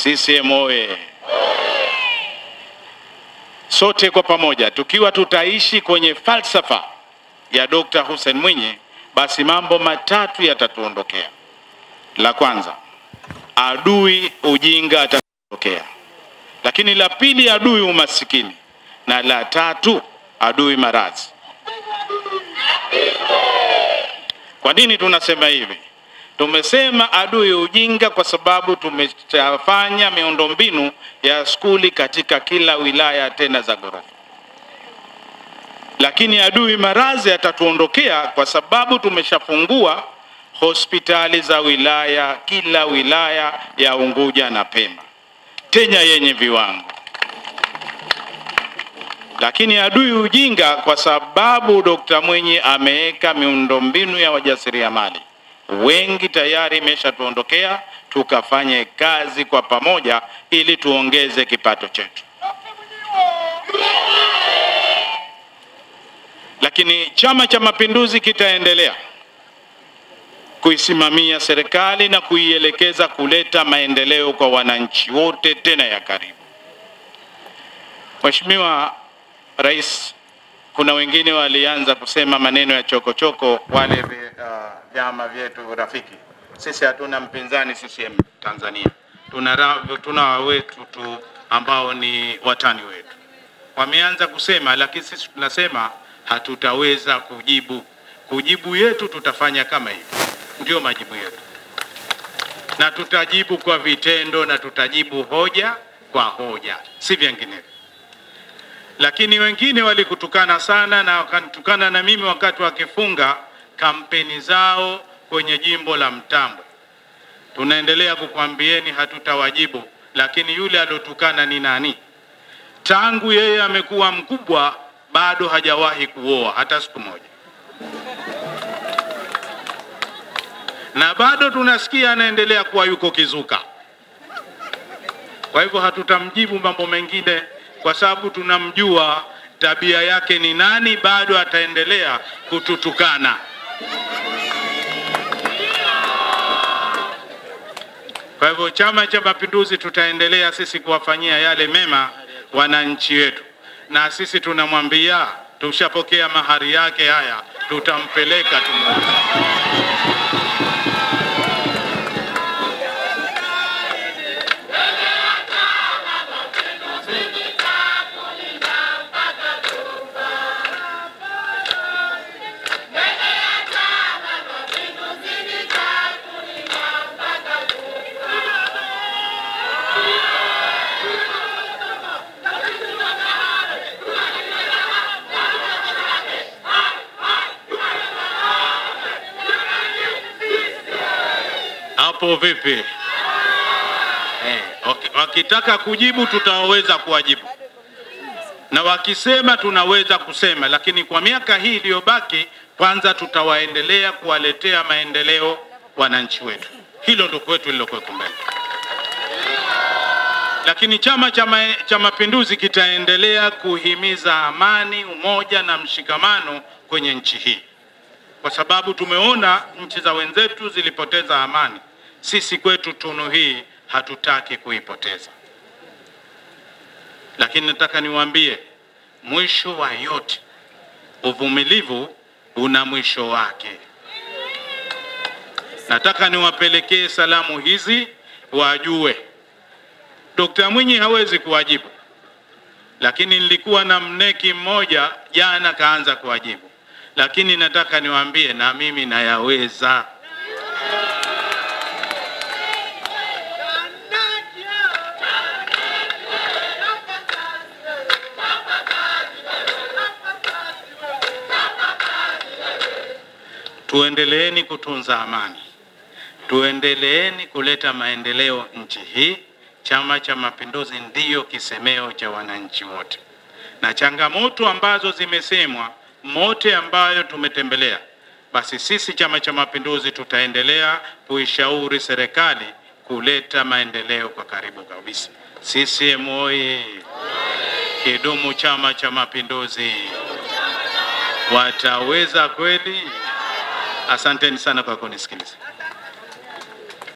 CCM oye! Sote kwa pamoja tukiwa tutaishi kwenye falsafa ya Dr. Hussein Mwinyi, basi mambo matatu yatatuondokea. La kwanza, adui ujinga atatuondokea. Lakini la pili, adui umasikini, na la tatu, adui maradhi. Kwa nini tunasema hivi? Tumesema adui ujinga kwa sababu tumeshafanya miundombinu ya skuli katika kila wilaya tena za ghorofa. Lakini adui maradhi atatuondokea kwa sababu tumeshafungua hospitali za wilaya, kila wilaya ya Unguja na Pemba, tena yenye viwango. Lakini adui ujinga kwa sababu Dr. Mwinyi ameweka miundombinu ya wajasiriamali wengi tayari imeshatuondokea, tukafanye kazi kwa pamoja ili tuongeze kipato chetu. Lakini Chama cha Mapinduzi kitaendelea kuisimamia serikali na kuielekeza kuleta maendeleo kwa wananchi wote tena ya karibu. Mheshimiwa Rais, kuna wengine walianza kusema maneno ya chokochoko, wale vyama vyetu rafiki. Sisi hatuna mpinzani CCM Tanzania. Tuna wetu tu ambao ni watani wetu. Wameanza kusema, lakini sisi tunasema hatutaweza kujibu. Kujibu yetu tutafanya kama hivi. Ndio majibu yetu. Na tutajibu kwa vitendo na tutajibu hoja kwa hoja, si vinginevyo. Lakini wengine walikutukana sana na wakanitukana na mimi wakati wakifunga kampeni zao kwenye jimbo la Mtambwe. Tunaendelea kukwambieni hatutawajibu, lakini yule alotukana ni nani? Tangu yeye amekuwa mkubwa bado hajawahi kuoa hata siku moja. Na bado tunasikia anaendelea kuwa yuko kizuka. Kwa hivyo hatutamjibu mambo mengine kwa sababu tunamjua tabia yake ni nani, bado ataendelea kututukana. Kwa hivyo Chama cha Mapinduzi tutaendelea sisi kuwafanyia yale mema wananchi wetu. Na sisi tunamwambia tushapokea mahari yake, haya tutampeleka tumuone. Hapo vipi? Wakitaka kujibu tutaweza kuwajibu. Na wakisema tunaweza kusema, lakini kwa miaka hii iliyobaki kwanza tutawaendelea kuwaletea maendeleo wananchi wetu. Hilo ndio kwetu lilokuwa mbele. Lakini Chama cha Mapinduzi kitaendelea kuhimiza amani, umoja na mshikamano kwenye nchi hii. Kwa sababu tumeona nchi za wenzetu zilipoteza amani. Sisi kwetu tunu hii hatutaki kuipoteza. Lakini nataka niwaambie, mwisho wa yote, uvumilivu una mwisho wake. Nataka niwapelekee salamu hizi wajue. Dr. Mwinyi hawezi kuwajibu. Lakini nilikuwa na mneki mmoja jana kaanza kuwajibu. Lakini nataka niwaambie na mimi nayaweza. Tuendeleeni kutunza amani. Tuendeleeni kuleta maendeleo nchi hii. Chama cha Mapinduzi ndiyo kisemeo cha wananchi wote. Na changamoto ambazo zimesemwa, mote ambayo tumetembelea, basi sisi Chama cha Mapinduzi tutaendelea kuishauri serikali kuleta maendeleo kwa karibu kabisa. CCM oyee! Kidumu Chama cha Mapinduzi! Wataweza kweli? Asanteni sana kwa kunisikiliza.